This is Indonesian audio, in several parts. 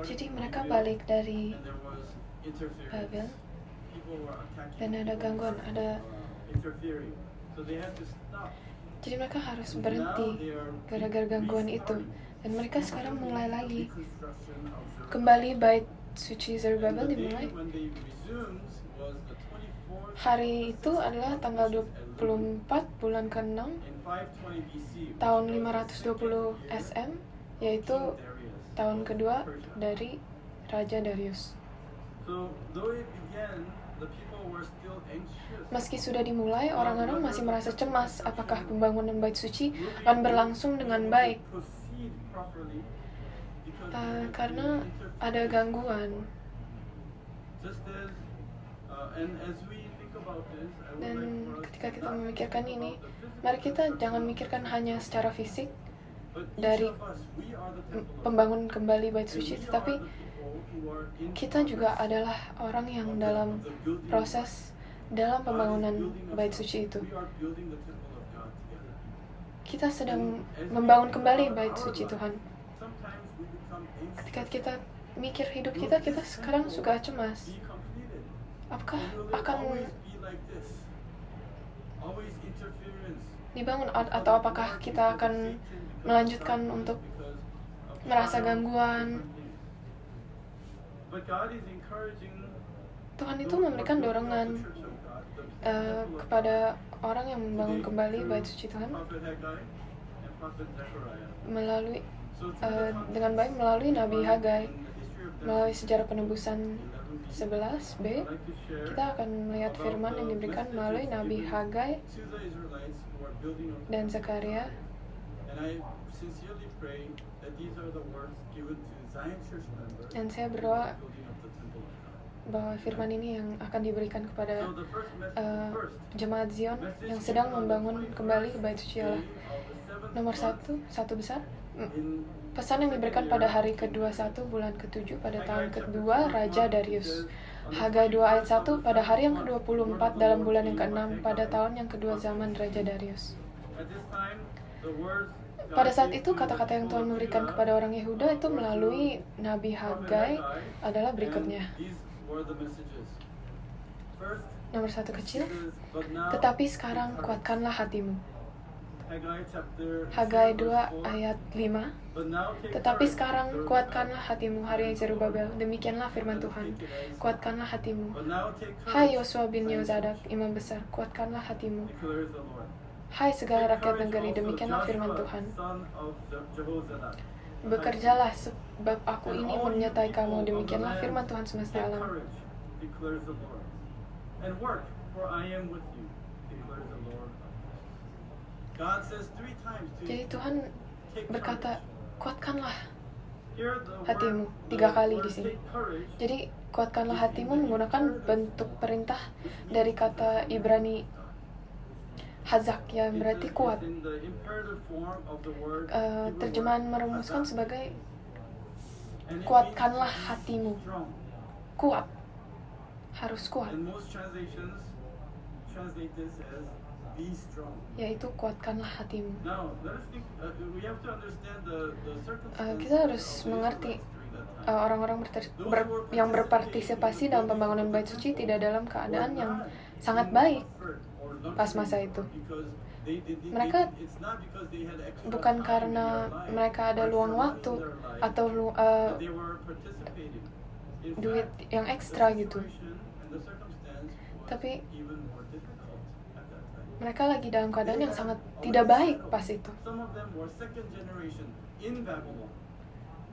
Jadi mereka balik dari Babel dan ada gangguan, jadi mereka harus berhenti gara-gara gangguan itu. Dan mereka sekarang mulai lagi kembali bait suci Zerubbabel dimulai. Hari itu adalah tanggal 24 bulan ke-6 tahun 520 SM, yaitu tahun kedua dari Raja Darius. Meski sudah dimulai, orang-orang masih merasa cemas apakah pembangunan bait suci akan berlangsung dengan baik. Karena ada gangguan. Dan ketika kita memikirkan ini, mari kita jangan mikirkan hanya secara fisik dari pembangunan kembali bait suci, tetapi kita juga adalah orang yang dalam proses dalam pembangunan bait suci itu. Kita sedang membangun kembali bait suci Tuhan. Ketika kita mikir hidup kita sekarang suka cemas. Apakah akan dibangun atau apakah kita akan melanjutkan untuk merasa gangguan? Tuhan itu memberikan dorongan kepada orang yang membangun kembali bait suci Tuhan dengan baik melalui Nabi Hagai. Melalui sejarah penebusan 11b, kita akan melihat firman yang diberikan melalui Nabi Hagai dan Zakaria. Dan saya berdoa bahwa firman ini yang akan diberikan kepada jemaat Zion yang sedang membangun kembali bait suci Allah. Nomor satu besar, pesan yang diberikan pada hari ke-21 bulan ke-7 pada tahun kedua Raja Darius. Hagai 2 ayat 1, pada hari yang ke-24 dalam bulan yang ke-6 pada tahun yang kedua zaman Raja Darius. Pada saat itu kata-kata yang Tuhan memberikan kepada orang Yehuda itu melalui Nabi Hagai adalah berikutnya. Nomor 1 kecil, tetapi sekarang kuatkanlah hatimu. Hagai 2 ayat 5, tetapi sekarang kuatkanlah hatimu, hai Zerubbabel, demikianlah firman Tuhan, kuatkanlah hatimu. Hai Yosua bin Yozadak, imam besar, kuatkanlah hatimu. Hai segala rakyat negeri, demikianlah firman Tuhan. Bekerjalah sebab aku ini menyertai kamu, demikianlah firman Tuhan semesta alam. Jadi Tuhan berkata, kuatkanlah hatimu 3 kali di sini. Jadi kuatkanlah hatimu menggunakan bentuk perintah dari kata Ibrani hazak, yang berarti kuat. Terjemahan merumuskan sebagai kuatkanlah hatimu. Kuat. Harus kuat. Yaitu kuatkanlah hatimu. Kita harus mengerti orang-orang yang berpartisipasi dalam pembangunan bait suci tidak dalam keadaan yang sangat baik pas masa itu. Mereka bukan karena mereka ada luang waktu atau duit yang ekstra gitu, tapi mereka lagi dalam keadaan yang sangat tidak baik pas itu.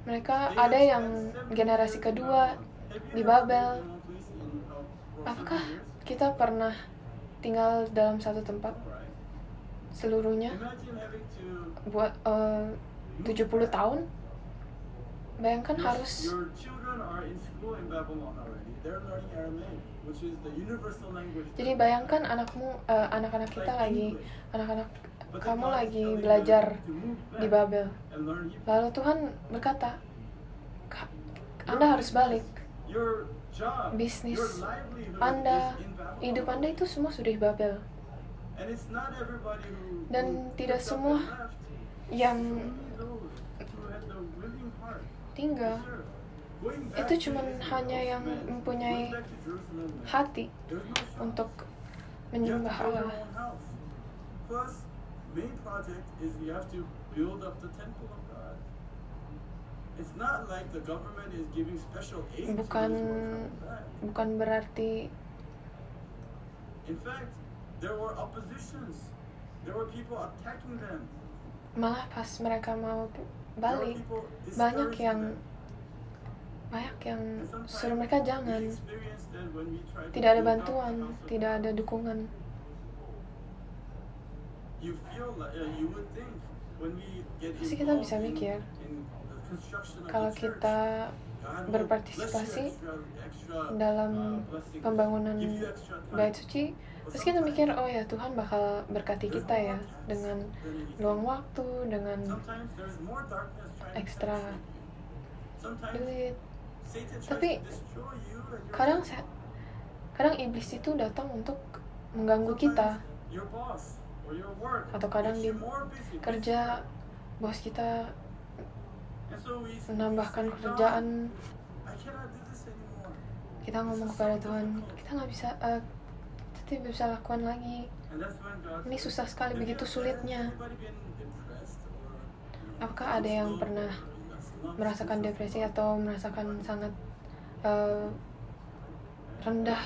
Mereka ada yang generasi kedua di Babel. Apakah kita pernah tinggal dalam satu tempat seluruhnya buat 70 tahun? Bayangkan harus jadi bayangkan anak-anak kita anak-anak kamu lagi belajar di Babel. Lalu Tuhan berkata, Anda harus balik. Bisnis Anda, hidup Anda itu semua sudah di Babel. Dan tidak semua yang tinggal itu cuma hanya yang mempunyai hati untuk menyembah Allah. Bukan berarti malah pas mereka mau balik banyak yang suruh mereka jangan. Tidak ada bantuan, tidak ada dukungan. Pasti kita bisa mikir kalau kita berpartisipasi dalam pembangunan bait suci, terus kita mikir, oh ya Tuhan bakal berkati kita ya dengan luang waktu, dengan ekstra duit. Tapi kadang iblis itu datang untuk mengganggu kita, atau kadang di kerja bos kita menambahkan kerjaan. Kita ngomong kepada Tuhan, kita nggak bisa, tidak bisa lakukan lagi. Ini susah sekali, begitu sulitnya. Apakah ada yang pernah merasakan depresi atau merasakan sangat rendah?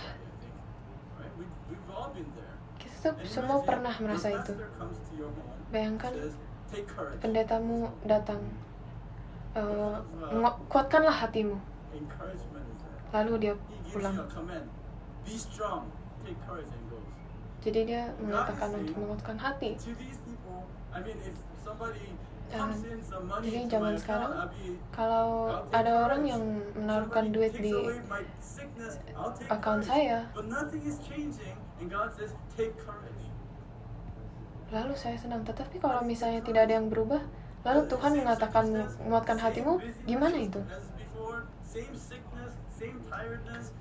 Kita tuh semua pernah merasa itu. Bayangkan pendetamu datang, kuatkanlah hatimu, lalu dia pulang. Jadi dia mengatakan untuk menguatkan hati. Jadi zaman sekarang, kalau ada orang yang menaruhkan duit di account saya, lalu saya senang. Tetapi kalau misalnya tidak ada yang berubah, lalu Tuhan mengatakan menguatkan hatimu, gimana itu?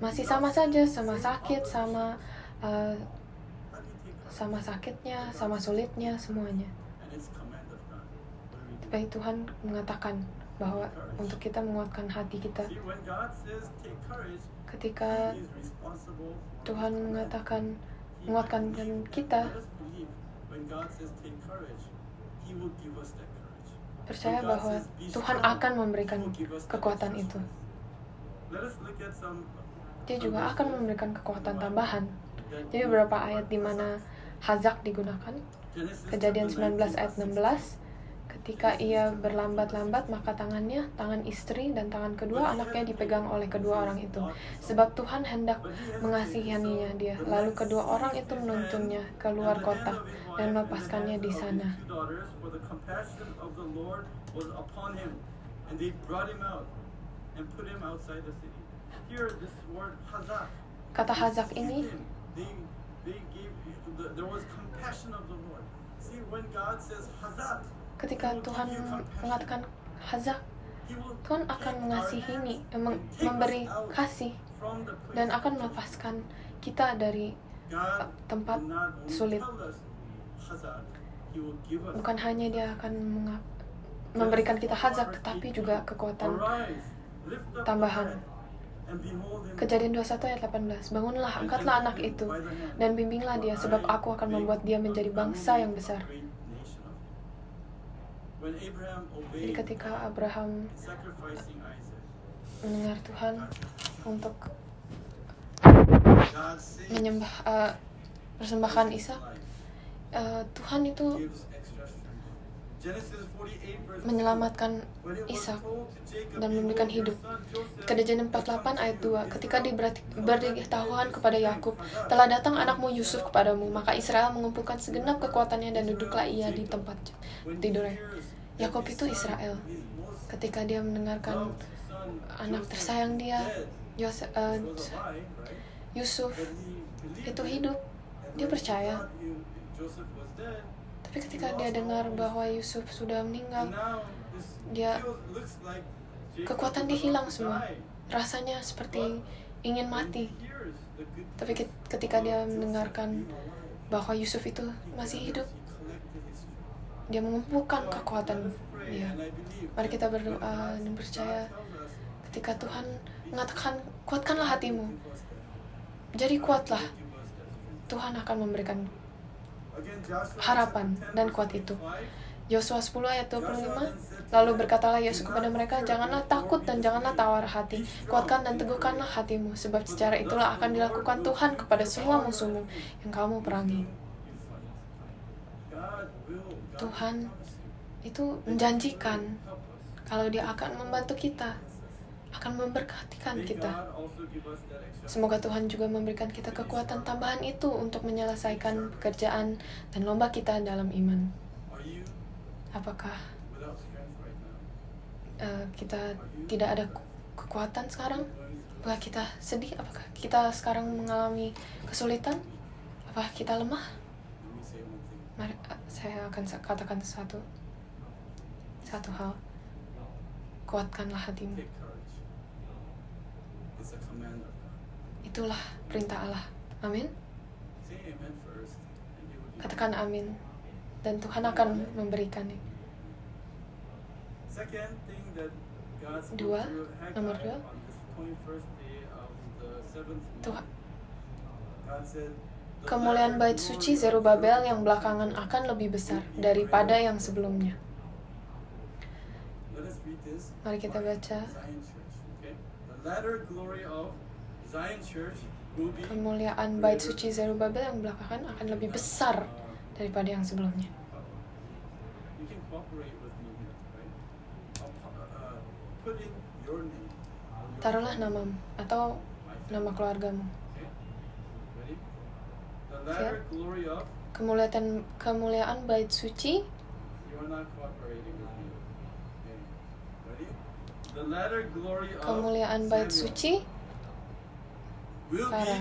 Masih sama saja, sama sakit, sama sakitnya, sama sulitnya, semuanya. Tapi Tuhan mengatakan bahwa untuk kita menguatkan hati kita. Ketika Tuhan mengatakan menguatkan kita, percaya bahwa Tuhan akan memberikan kekuatan itu. Dia juga akan memberikan kekuatan tambahan. Jadi beberapa ayat di mana hazak digunakan. Kejadian 19 ayat 16. Ketika ia berlambat-lambat, maka tangan istri dan tangan kedua anaknya dipegang oleh kedua orang itu. Sebab Tuhan hendak mengasihaninya dia. Lalu kedua orang itu menuntunnya keluar kota dan melepaskannya di sana. Kata hazak ini, ketika Tuhan mengatakan hazak, Tuhan akan mengasihi, memberi kasih, dan akan melepaskan kita dari tempat sulit. Bukan hanya dia akan memberikan kita hazak, tetapi juga kekuatan tambahan. Kejadian 21 ayat 18. Bangunlah, angkatlah anak itu, dan bimbinglah dia, sebab aku akan membuat dia menjadi bangsa yang besar. Jadi ketika Abraham mendengar Tuhan untuk menyembah, persembahkan Ishak, Tuhan itu menyelamatkan Ishak dan memberikan hidup. Kejadian 48 ayat 2. Ketika diberitahuan kepada Yakub, telah datang anakmu Yusuf kepadamu, maka Israel mengumpulkan segenap kekuatannya dan duduklah ia di tempat tidurnya. Yakub itu Israel. Ketika dia mendengarkan anak tersayang dia, Yusuf itu hidup, dia percaya. Tapi ketika dia dengar bahwa Yusuf sudah meninggal, kekuatan dia hilang semua. Rasanya seperti ingin mati. Tapi ketika dia mendengarkan bahwa Yusuf itu masih hidup, Dia mengumpulkan kekuatan Dia. Mari kita berdoa dan percaya ketika Tuhan mengatakan, kuatkanlah hatimu. Jadi kuatlah. Tuhan akan memberikan harapan dan kuat itu. Yosua 10 ayat 25, lalu berkatalah Yosua kepada mereka, janganlah takut dan janganlah tawar hati. Kuatkan dan teguhkanlah hatimu, sebab secara itulah akan dilakukan Tuhan kepada semua musuhmu yang kamu perangi. Tuhan itu menjanjikan kalau Dia akan membantu kita, akan memberkatikan kita. Semoga Tuhan juga memberikan kita kekuatan tambahan itu untuk menyelesaikan pekerjaan dan lomba kita dalam iman. Apakah kita tidak ada kekuatan sekarang? Apakah kita sedih? Apakah kita sekarang mengalami kesulitan? Apakah kita lemah? Mari, saya akan katakan satu hal. Kuatkanlah hatimu. Itulah perintah Allah. Amin. Katakan amin. Dan Tuhan akan memberikannya. Nomor dua. Tuhan. Kemuliaan bait suci Zerubabel yang belakangan akan lebih besar daripada yang sebelumnya. Mari kita baca. Kemuliaan bait suci Zerubabel yang belakangan akan lebih besar daripada yang sebelumnya. Taruhlah namamu atau nama keluargamu. Siap? Kemuliaan bait suci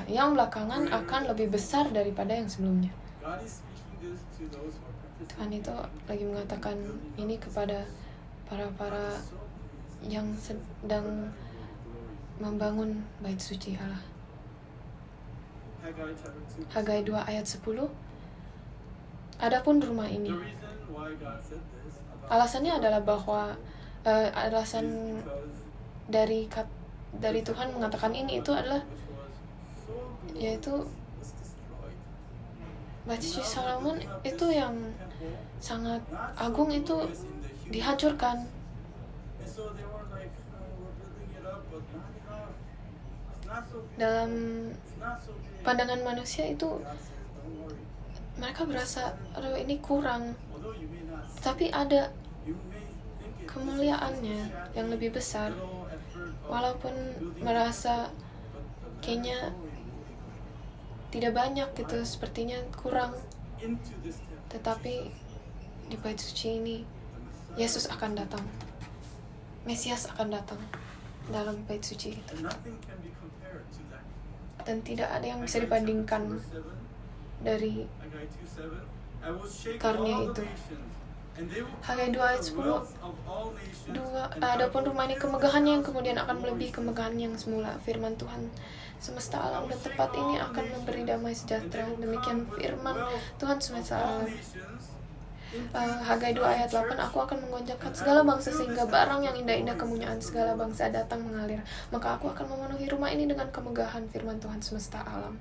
yang belakangan akan lebih besar daripada yang sebelumnya. Tuhan itu lagi mengatakan ini kepada para yang sedang membangun bait suci Allah. Hagai 2 ayat 10. Adapun rumah ini, alasannya adalah bahwa alasan dari Tuhan mengatakan ini itu adalah yaitu bait suci Salomo itu yang sangat agung itu dihancurkan. Dalam pandangan manusia itu mereka berasa, aduh ini kurang. Tapi ada kemuliaannya yang lebih besar. Walaupun merasa kayaknya tidak banyak gitu, sepertinya kurang. Tetapi di bait suci ini Yesus akan datang. Mesias akan datang dalam bait suci itu. Dan tidak ada yang bisa dibandingkan dari karunia itu. Hagai 2 ayat 10. Adapun rumah ini kemegahannya yang kemudian akan melebihi kemegahan yang semula. Firman Tuhan semesta alam dan tempat ini akan memberi damai sejahtera. Demikian firman Tuhan semesta alam. Hagai 2 ayat 8. Aku akan menggoncangkan segala bangsa sehingga barang yang indah-indah kemuliaan segala bangsa datang mengalir. Maka aku akan memenuhi rumah ini dengan kemegahan firman Tuhan semesta alam.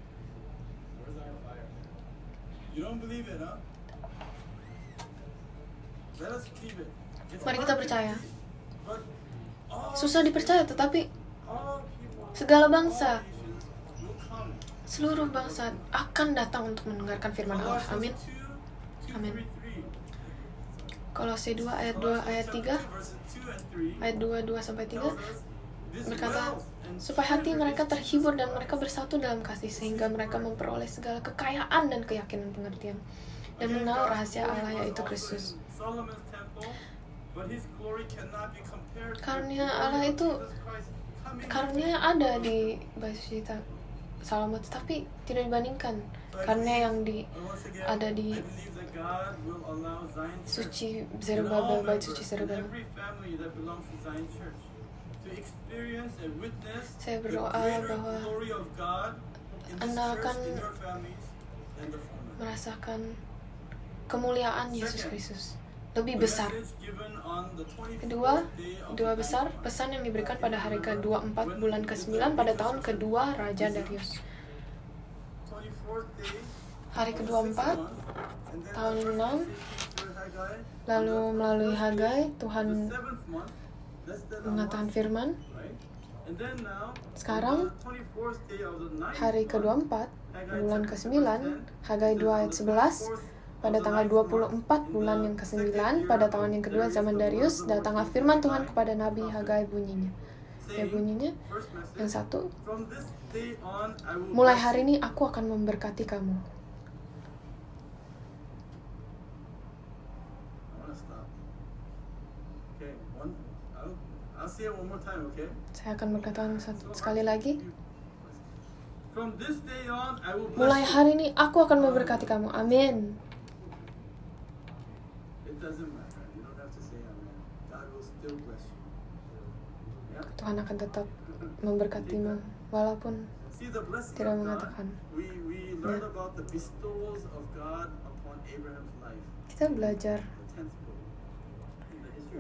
Mari kita percaya. Susah dipercaya, tetapi segala bangsa, seluruh bangsa akan datang untuk mendengarkan firman Allah. Amin. Amin. Kolose 2 ayat 2 ayat 3 ayat 2-3 berkata, supaya hati mereka terhibur dan mereka bersatu dalam kasih, sehingga mereka memperoleh segala kekayaan dan keyakinan pengertian dan mengenal rahasia Allah yaitu Kristus. Karunia Allah itu karunia ada di bait suci Salomo, tapi tidak dibandingkan karunia yang ada di suci Zerubabel, bait suci Zerubabel. Saya berdoa bahwa Anda akan merasakan kemuliaan Yesus Kristus lebih besar. Kedua besar, pesan yang diberikan pada hari ke-24 bulan ke-9 pada tahun kedua Raja Darius. Hari ke-24 tahun 6, lalu melalui Hagai Tuhan mengatakan firman. Sekarang hari ke-24 bulan ke-9, Hagai 2 ayat 11, pada tanggal 24 bulan yang ke-9 pada tahun yang kedua zaman Darius, datanglah firman Tuhan kepada Nabi Hagai bunyinya. Ya, bunyinya yang satu, mulai hari ini aku akan memberkati kamu. Saya akan berkatakan sekali lagi. Mulai hari ini aku akan memberkati kamu. Amin. Tuhan akan tetap memberkatimu walaupun tidak mengatakan. Ya. Kita belajar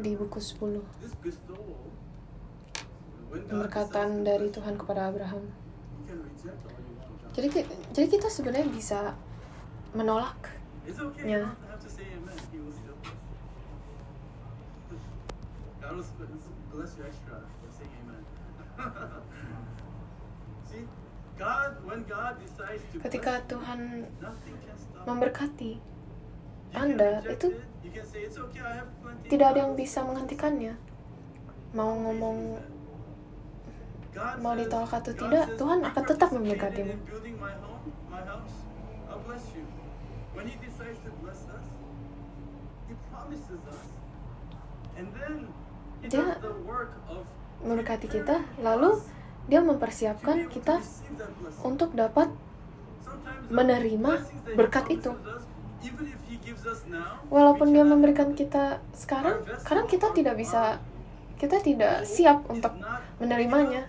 di buku 10 pemberkatan dari Tuhan kepada Abraham. Jadi kita sebenarnya bisa menolak. Ya. Ketika Tuhan memberkati Anda, itu tidak ada yang bisa menghentikannya. Mau ngomong, mau ditolak atau tidak, Tuhan akan tetap memberkatimu. Dia memberkati kita, lalu dia mempersiapkan kita untuk dapat menerima berkat itu. Walaupun dia memberikan kita sekarang, kadang kita tidak siap untuk menerimanya.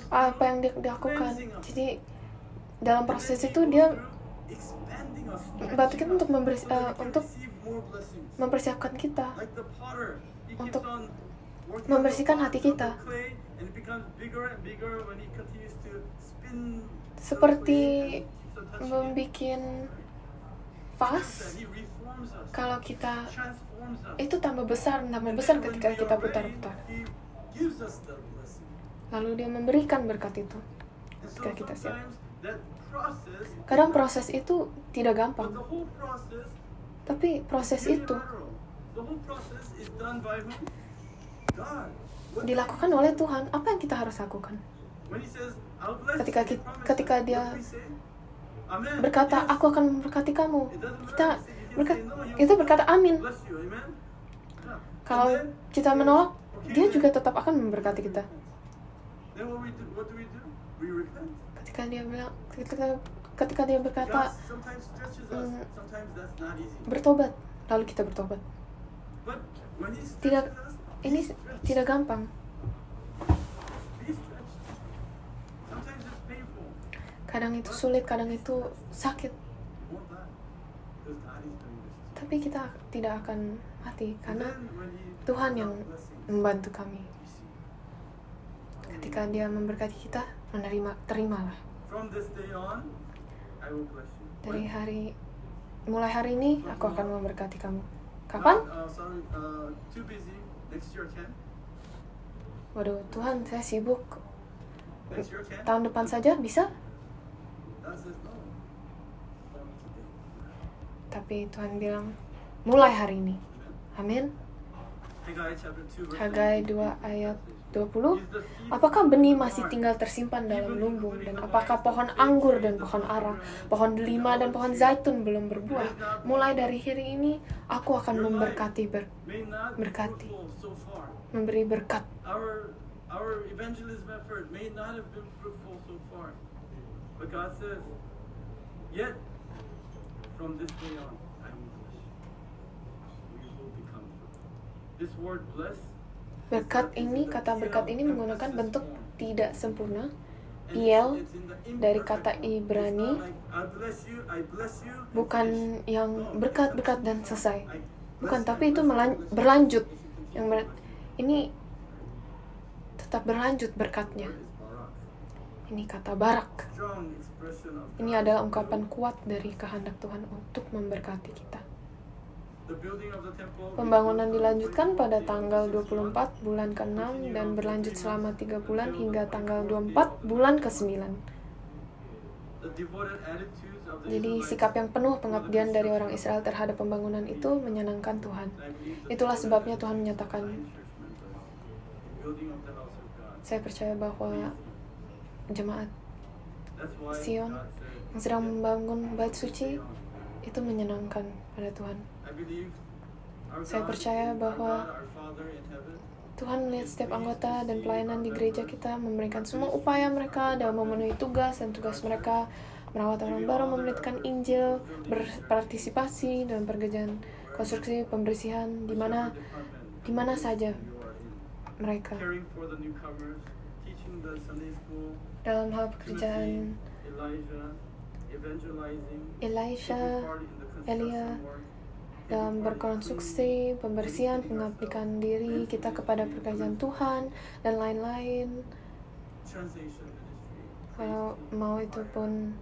Apa yang dia lakukan? Jadi dalam proses itu dia bantu kita untuk mempersiapkan kita, untuk membersihkan hati kita. Seperti membuat vas, kalau kita itu tambah besar ketika kita putar-putar. Lalu dia memberikan berkat itu ketika kita siap. Kadang proses itu tidak gampang, tapi proses itu dilakukan oleh Tuhan. Apa yang kita harus lakukan? Ketika dia berkata, aku akan memberkati kamu, kita berkata amin. Kalau kita menolak, dia juga tetap akan memberkati kita. Ketika dia berkata bertobat, lalu kita bertobat. Ini tidak gampang. Kadang itu sulit, kadang itu sakit. Tapi kita tidak akan mati karena Tuhan yang membantu kami. Ketika dia memberkati kita, terimalah. Mulai hari ini aku akan memberkati kamu. Kapan? Waduh, Tuhan, saya sibuk. Tahun depan saja bisa? Tapi Tuhan bilang, mulai hari ini. Amin. Hagai 2 ayat 20. Apakah benih masih tinggal tersimpan dalam lumbung, dan apakah pohon anggur dan pohon ara, pohon delima dan pohon zaitun belum berbuah? Mulai dari hari ini aku akan memberkati, memberi berkat. Our evangelism effort may not have been fruitful so far, but God says, yet from this day on, I will bless you. We will become fruitful. This word bless. Berkat ini, kata berkat ini menggunakan bentuk tidak sempurna, Piel dari kata Ibrani, bukan yang berkat-berkat dan selesai, bukan, tapi itu berlanjut. Ini tetap berlanjut berkatnya. Ini kata barak. Ini adalah ungkapan kuat dari kehendak Tuhan untuk memberkati kita. Pembangunan dilanjutkan pada tanggal 24 bulan ke-6 dan berlanjut selama 3 bulan hingga tanggal 24 bulan ke-9. Jadi sikap yang penuh pengabdian dari orang Israel terhadap pembangunan itu menyenangkan Tuhan. Itulah sebabnya Tuhan menyatakan, saya percaya bahwa jemaat Sion yang sedang membangun bait suci itu menyenangkan pada Tuhan. Saya percaya bahwa Tuhan melihat setiap anggota dan pelayanan di gereja kita memberikan semua upaya mereka dalam memenuhi tugas mereka, merawat orang baru, memberitakan Injil, berpartisipasi dalam pekerjaan konstruksi, pembersihan, di mana saja mereka. Dalam hal pekerjaan Elia, dalam berkonstruksi, pembersihan, pengabdikan diri kita kepada pekerjaan Tuhan, dan lain-lain. Kalau mau itu pun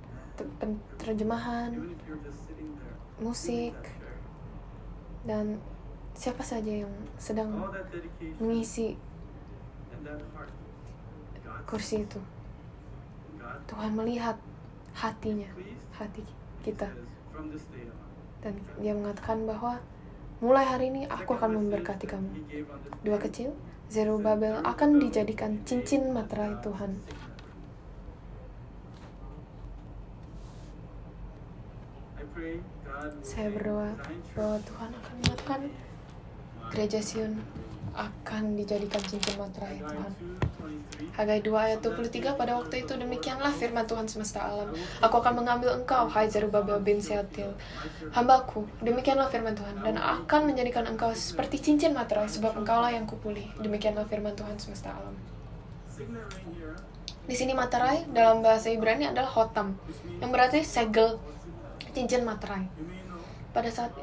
terjemahan, musik, dan siapa saja yang sedang mengisi kursi itu. Tuhan melihat hati kita. Dan dia mengatakan bahwa mulai hari ini aku akan memberkati kamu. 2 kecil, Zerubabel akan dijadikan cincin materai Tuhan. Saya berdoa bahwa Tuhan akan menyatakan gereja Sion akan dijadikan cincin materai Tuhan. Hagai 2 ayat 23, pada waktu itu demikianlah firman Tuhan semesta alam. Aku akan mengambil engkau, hai Zerubabel bin Sealtiel, hambaku, demikianlah firman Tuhan, dan akan menjadikan engkau seperti cincin materai, sebab engkaulah yang kupilih. Demikianlah firman Tuhan semesta alam. Di sini materai dalam bahasa Ibrani adalah hotam, yang berarti segel, cincin materai. Pada saat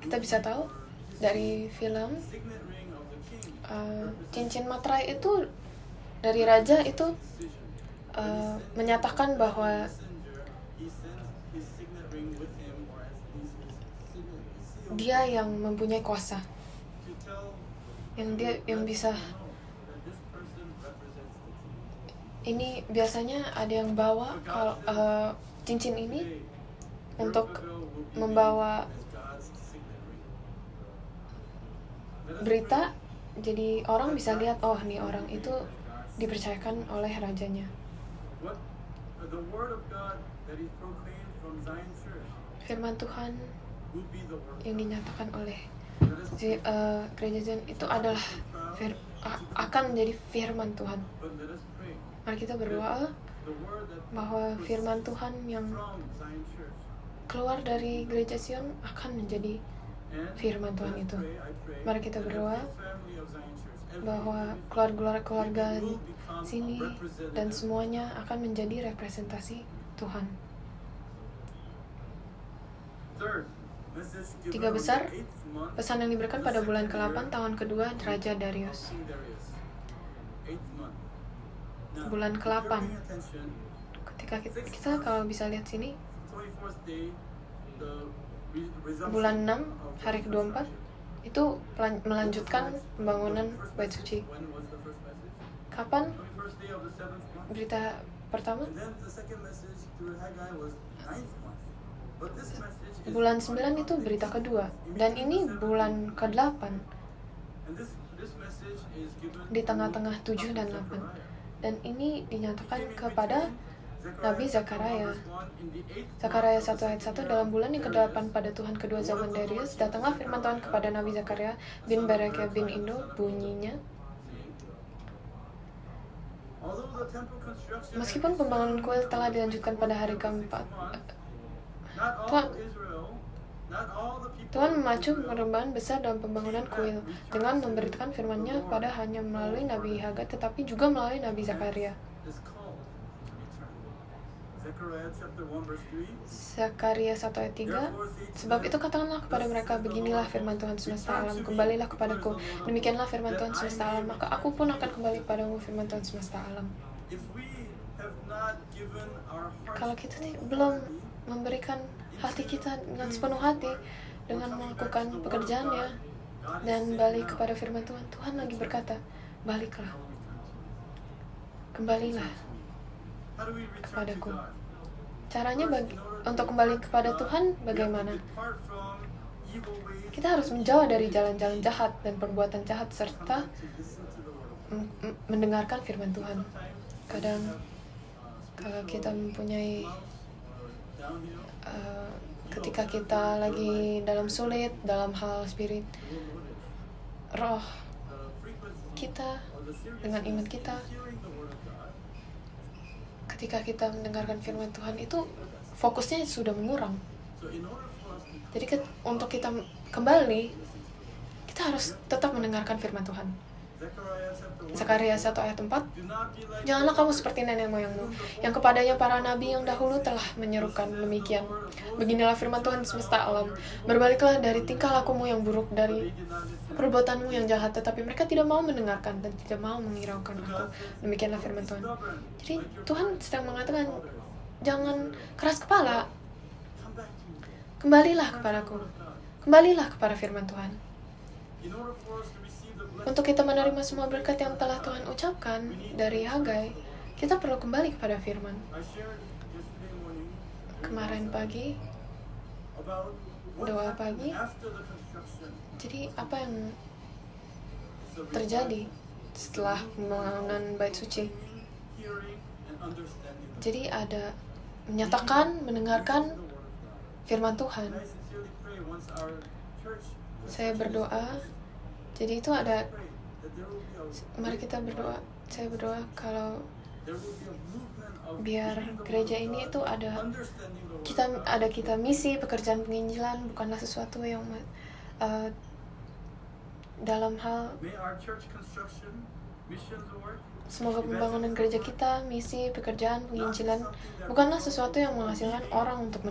kita bisa tahu dari film, cincin materai itu dari raja itu menyatakan bahwa dia yang mempunyai kuasa, yang bisa. Ini biasanya ada yang bawa cincin ini untuk membawa berita. Jadi orang bisa lihat, oh nih orang itu dipercayakan oleh rajanya. Firman Tuhan yang dinyatakan oleh gereja Zion itu adalah akan menjadi firman Tuhan. Mari kita berdoa bahwa firman Tuhan yang keluar dari gereja Zion akan menjadi firman Tuhan itu. Mari kita berdoa bahwa keluarga sini dan semuanya akan menjadi representasi Tuhan. 3 besar, pesan yang diberikan pada bulan ke-8 tahun kedua Raja Darius. Bulan ke-8. Ketika kita kalau bisa lihat sini, bulan 6 hari ke-24 itu melanjutkan pembangunan bait suci. Kapan berita pertama? Bulan 9 itu berita kedua, dan ini bulan ke-8 di tengah-tengah 7 dan 8, dan ini dinyatakan kepada Nabi Zakaria. Zakaria 1 ayat 1, dalam bulan yang ke-8 pada Tuhan kedua zaman Darius, datanglah firman Tuhan kepada Nabi Zakaria bin Berekia bin Indo, bunyinya, meskipun pembangunan kuil telah dilanjutkan pada hari keempat, Tuhan memacu perubahan besar dalam pembangunan kuil dengan memberitakan firman-Nya pada hanya melalui Nabi Hagai, tetapi juga melalui Nabi Zakaria. Zakaria 1 ayat 3, sebab itu katakanlah kepada mereka, beginilah firman Tuhan semesta alam, kembalilah kepadaku, demikianlah firman Tuhan semesta alam, maka aku pun akan kembali kepadamu, firman Tuhan semesta alam. Kalau kita belum memberikan hati kita dengan sepenuh hati, dengan melakukan pekerjaannya, dan balik kepada firman Tuhan, Tuhan lagi berkata, baliklah, kembalilah kepadaku. Caranya untuk kembali kepada Tuhan bagaimana? Kita harus menjauh dari jalan-jalan jahat dan perbuatan jahat, serta mendengarkan firman Tuhan. Kadang kalau kita mempunyai ketika kita lagi dalam sulit, dalam hal spirit, roh kita dengan iman kita, ketika kita mendengarkan firman Tuhan itu fokusnya sudah mengurang. Jadi untuk kita kembali, kita harus tetap mendengarkan firman Tuhan. Zakaria 1 ayat 4, janganlah kamu seperti nenek moyangmu, yang kepadanya para nabi yang dahulu telah menyerukan demikian. Beginilah firman Tuhan semesta alam, berbaliklah dari tingkah lakumu yang buruk, dari perbuatanmu yang jahat. Tetapi mereka tidak mau mendengarkan dan tidak mau menghiraukan aku. Demikianlah firman Tuhan. Jadi Tuhan sedang mengatakan, jangan keras kepala, kembalilah kepadaku, kembalilah kepada firman Tuhan. Untuk kita menerima semua berkat yang telah Tuhan ucapkan dari Hagai, kita perlu kembali kepada firman. Kemarin pagi, doa pagi, jadi apa yang terjadi setelah pembangunan bait suci? Jadi ada menyatakan, mendengarkan firman Tuhan. Saya berdoa, jadi itu ada, mari kita berdoa. Saya berdoa kalau biar gereja ini itu ada kita misi pekerjaan penginjilan, bukanlah sesuatu yang dalam hal semoga pembangunan gereja kita, misi pekerjaan penginjilan bukanlah sesuatu yang menghasilkan orang untuk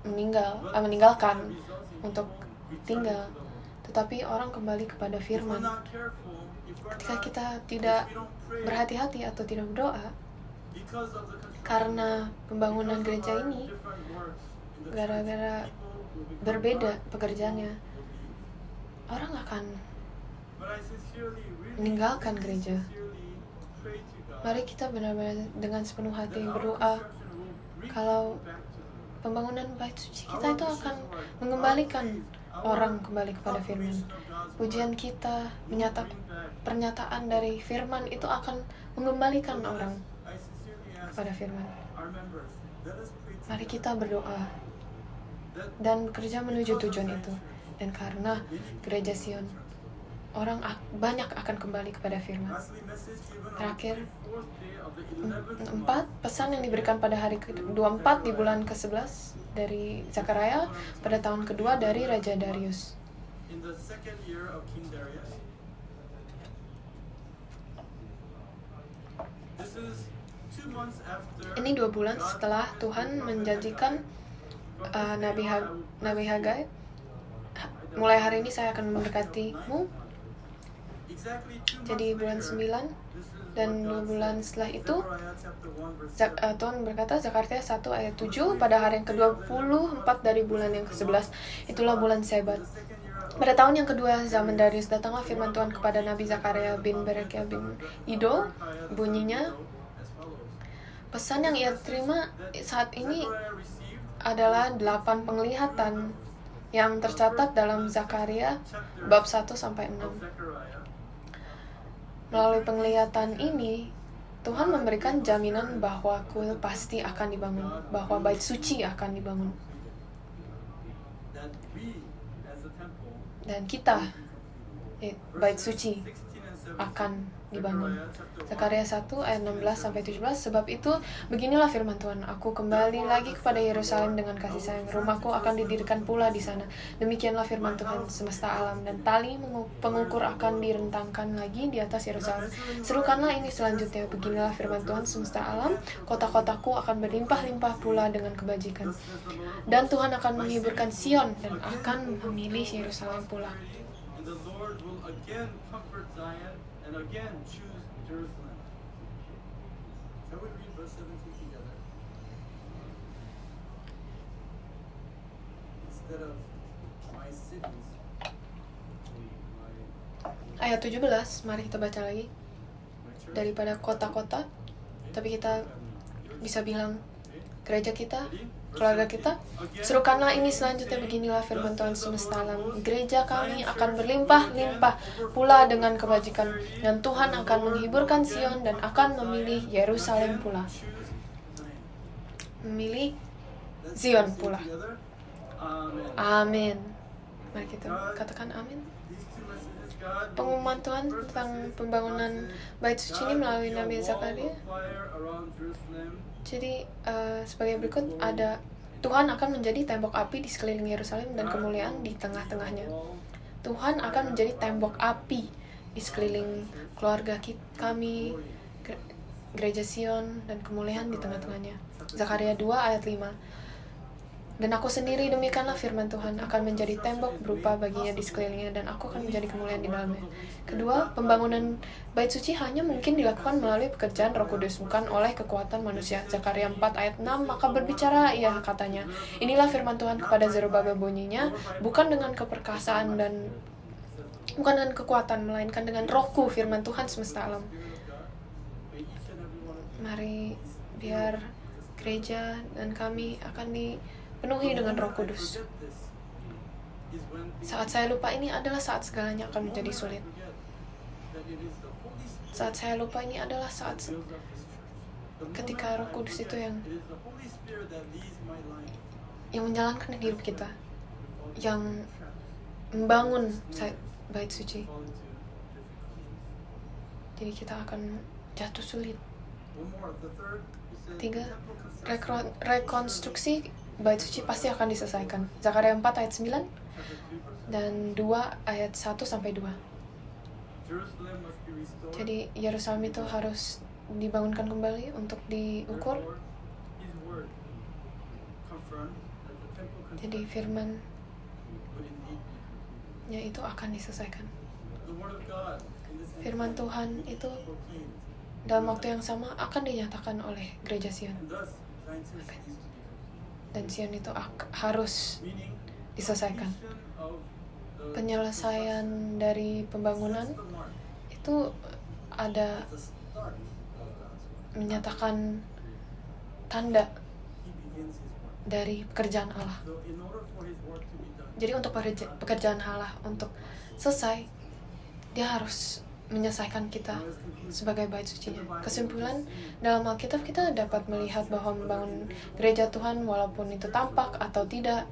meninggalkan untuk tinggal, tetapi orang kembali kepada firman. Ketika kita tidak berhati-hati atau tidak berdoa, karena pembangunan gereja ini gara-gara berbeda pekerjaannya, orang akan meninggalkan gereja. Mari kita benar-benar dengan sepenuh hati berdoa kalau pembangunan bait suci kita itu akan mengembalikan orang kembali kepada firman. Pujian kita, pernyataan dari firman itu akan mengembalikan orang kepada firman. Mari kita berdoa dan kerja menuju tujuan itu. Dan karena gereja Sion, orang banyak akan kembali kepada firman. Terakhir, 4 pesan yang diberikan pada hari ke-24 di bulan ke-11 dari Zakaria pada tahun kedua dari Raja Darius. Ini 2 bulan setelah Tuhan menjanjikan Nabi Hagai, mulai hari ini saya akan mendekatimu. Jadi bulan 9 dan 2 bulan setelah itu Tuhan berkata, Zakaria 1 ayat 7, pada hari yang ke-24 dari bulan yang ke-11, itulah bulan Sebat. Pada tahun yang kedua zaman Darius, datanglah firman Tuhan kepada Nabi Zakaria bin Berekia bin Ido. Bunyinya, pesan yang ia terima saat ini adalah 8 penglihatan yang tercatat dalam Zakaria bab 1-6. Melalui penglihatan ini, Tuhan memberikan jaminan bahwa kuil pasti akan dibangun, bahwa bait suci akan dibangun. Dan kita, bait suci akan dibangun. Zakaria 1 ayat 16-17. Sebab itu beginilah firman Tuhan, aku kembali lagi kepada Yerusalem dengan kasih sayang, rumahku akan didirikan pula di sana. Demikianlah firman Tuhan semesta alam, dan tali pengukur akan direntangkan lagi di atas Yerusalem. Serukanlah ini selanjutnya, beginilah firman Tuhan semesta alam, kota-kotaku akan berlimpah-limpah pula dengan kebajikan. Dan Tuhan akan menghiburkan Sion dan akan memilih Yerusalem pula. And the Lord will again comfort Zion and again choose Jerusalem. Shall we read verse 17 together? Instead of my cities, Ayat 17, mari kita baca lagi. Daripada kota-kota, tapi kita bisa bilang gereja kita, keluarga kita. Serukanlah ini selanjutnya, beginilah firman Tuhan semesta alam, gereja kami akan berlimpah-limpah pula dengan kebajikan, dan Tuhan akan menghiburkan Sion dan akan memilih Yerusalem pula. Memilih Zion pula. Amin. Mari kita katakan amin. Pengumuman Tuhan tentang pembangunan bait suci ini melalui Nabi Zakaria. Jadi sebagai berikut, ada Tuhan akan menjadi tembok api di sekeliling Yerusalem dan kemuliaan di tengah-tengahnya. Tuhan akan menjadi tembok api di sekeliling keluarga kami, gereja Sion, dan kemuliaan di tengah-tengahnya. Zakaria 2 ayat 5. Dan aku sendiri, demikianlah firman Tuhan, akan menjadi tembok berupa baginya di sekelilingnya, dan aku akan menjadi kemuliaan di dalamnya. Kedua, pembangunan bait suci hanya mungkin dilakukan melalui pekerjaan Roh Kudus, bukan oleh kekuatan manusia. Zakaria 4 ayat 6, maka berbicara ia katanya, inilah firman Tuhan kepada Zerubabel bunyinya, bukan dengan keperkasaan dan bukan dengan kekuatan, melainkan dengan Rohku, firman Tuhan semesta alam. Mari biar gereja dan kami akan dipenuhi dengan Roh Kudus. Saat saya lupa ini adalah saat segalanya akan menjadi sulit. Saat saya lupa ini adalah saat ketika Roh Kudus itu yang menjalankan hidup kita, yang membangun bait suci. Jadi kita akan jatuh sulit. Tiga, rekonstruksi bait suci pasti akan diselesaikan. Zakaria 4 ayat 9 dan 2 ayat 1-2. Jadi Yerusalem itu harus dibangunkan kembali untuk diukur. Jadi firman-Nya itu akan diselesaikan. Firman Tuhan itu dalam waktu yang sama akan dinyatakan oleh gereja Sion. Dan Sion itu harus diselesaikan. Penyelesaian dari pembangunan itu ada menyatakan tanda dari pekerjaan Allah. Jadi untuk pekerjaan Allah untuk selesai, dia harus menyelesaikan kita sebagai bait sucinya. Kesimpulan, dalam Alkitab kita dapat melihat bahwa membangun gereja Tuhan, walaupun itu tampak atau tidak,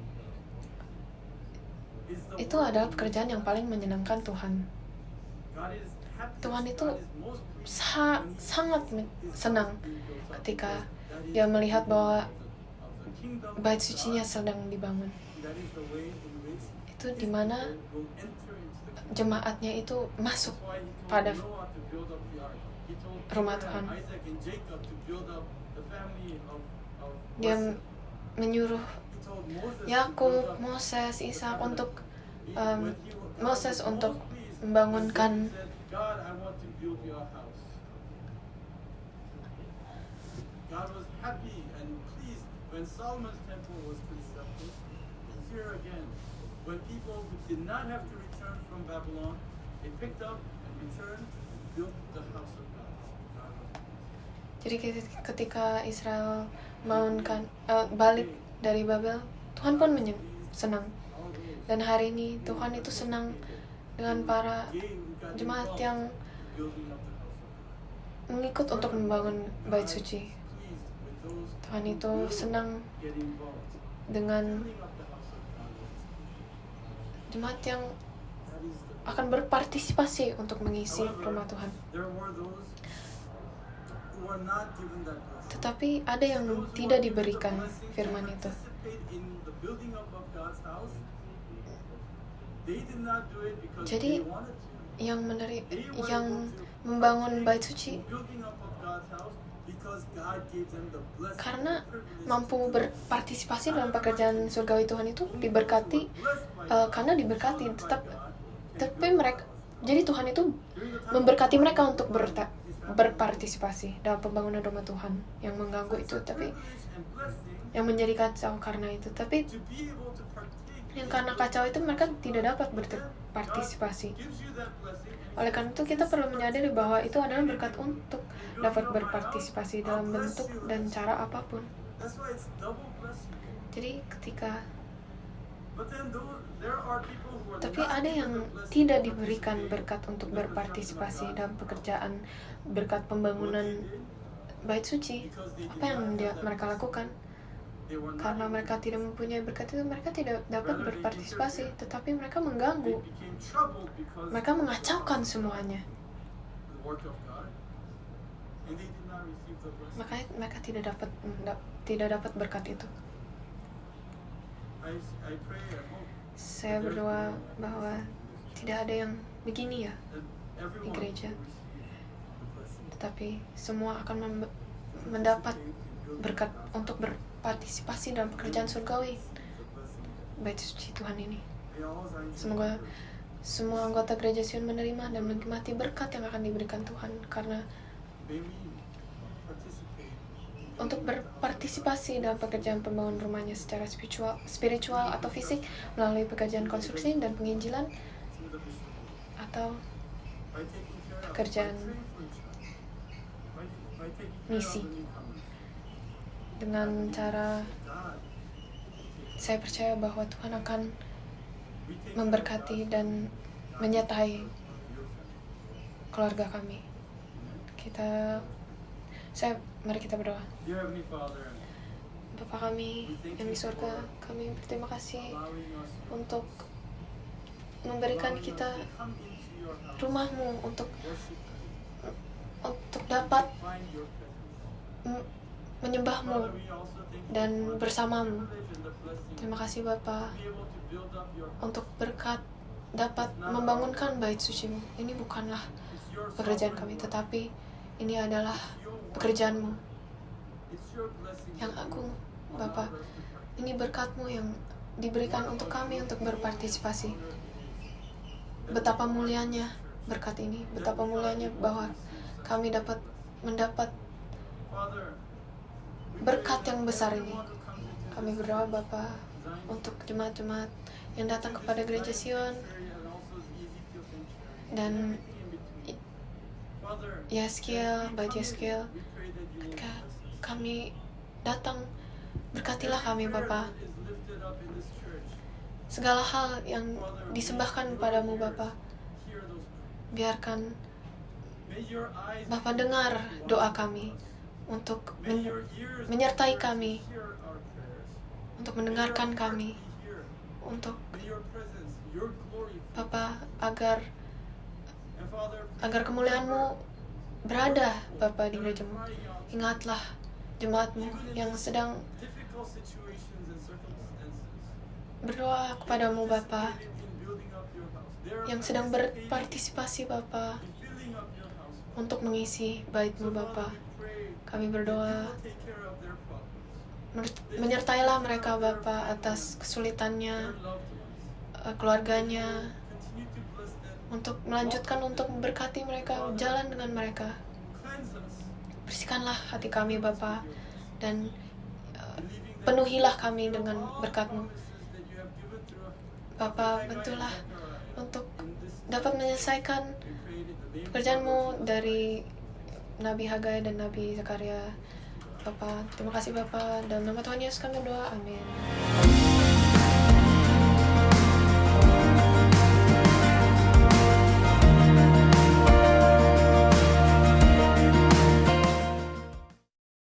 itu adalah pekerjaan yang paling menyenangkan Tuhan. Tuhan itu sangat senang ketika dia melihat bahwa bait sucinya sedang dibangun. Itu dimana jemaatnya itu masuk pada rumah Tuhan. Dia menyuruh Yakub, Moses, Ishak untuk membangunkan when Solomon's temple was constructed. Here again, when people did not have to return from Babylon, they picked up and returned and built the house of God. Jadi ketika Israel balik dari Babel, Tuhan pun senang. Dan hari ini Tuhan itu senang dengan para jemaat yang mengikut untuk membangun bait suci. Tuhan itu senang dengan jemaat yang akan berpartisipasi untuk mengisi rumah Tuhan. There were those who are not given that blessing. Tetapi ada yang tidak diberikan firman itu. In the building up of God's house, they did not do it because Jadi they wanted to. yang membangun bait suci Building up of God's house because God gave them the blessing. karena mampu berpartisipasi dalam pekerjaan surgawi Tuhan itu diberkati, karena diberkati. Tapi mereka, jadi Tuhan itu memberkati mereka untuk berpartisipasi dalam pembangunan rumah Tuhan. Yang mengganggu itu, tapi yang menjadi kacau karena itu. Tapi yang karena kacau itu mereka tidak dapat berpartisipasi. Oleh karena itu kita perlu menyadari bahwa itu adalah berkat untuk dapat berpartisipasi dalam bentuk dan cara apapun. Jadi ketika tapi ada yang tidak diberikan berkat untuk berpartisipasi dalam pekerjaan berkat pembangunan bait suci. Apa yang mereka lakukan? Karena mereka tidak mempunyai berkat itu, mereka tidak dapat berpartisipasi, tetapi mereka mengganggu. Mereka mengacaukan semuanya. Makanya mereka tidak dapat berkat itu. Saya berdoa bahwa tidak ada yang begini ya di gereja, tetapi semua akan mendapat berkat untuk berpartisipasi dalam pekerjaan surgawi bait suci Tuhan ini. Semoga semua anggota gereja Sion menerima dan menikmati berkat yang akan diberikan Tuhan, karena untuk berpartisipasi dalam pekerjaan pembangunan rumahnya secara spiritual atau fisik melalui pekerjaan konstruksi dan penginjilan, atau pekerjaan misi. Dengan cara, saya percaya bahwa Tuhan akan memberkati dan menyertai keluarga kami. Mari kita berdoa. Bapa kami yang di surga, kami berterima kasih untuk memberikan kita rumah-Mu untuk dapat menyembah-Mu dan bersama-Mu. Terima kasih Bapa untuk berkat dapat membangunkan bait suci-Mu. Ini bukanlah pekerjaan kami, tetapi ini adalah pekerjaan-Mu yang agung, Bapa. Ini berkat-Mu yang diberikan untuk kami untuk berpartisipasi. Betapa mulianya berkat ini, betapa mulianya bahwa kami dapat mendapat berkat yang besar ini. Kami berdoa Bapa untuk jemaat-jemaat yang datang kepada gereja Sion dan Yeskiel, Bait Yeskiel. Ketika kami datang, berkatilah kami Bapa. Segala hal yang disembahkan padamu Bapa, biarkan Bapa dengar doa kami untuk menyertai kami, untuk mendengarkan kami, untuk Bapa agar kemuliaan-Mu berada Bapa di gereja-Mu. Ingatlah jemaat-Mu yang sedang berdoa kepadamu Bapa, yang sedang berpartisipasi Bapa untuk mengisi bait-Mu Bapa. Kami berdoa menyertailah mereka Bapa atas kesulitannya, keluarganya, untuk melanjutkan, untuk memberkati mereka, jalan dengan mereka. Bersihkanlah hati kami Bapa, dan penuhilah kami dengan berkat-Mu Bapa. Bantulah untuk dapat menyelesaikan pekerjaan-Mu dari Nabi Hagai dan Nabi Zakaria Bapa. Terima kasih Bapa, dalam nama Tuhan Yesus kami berdoa, amin.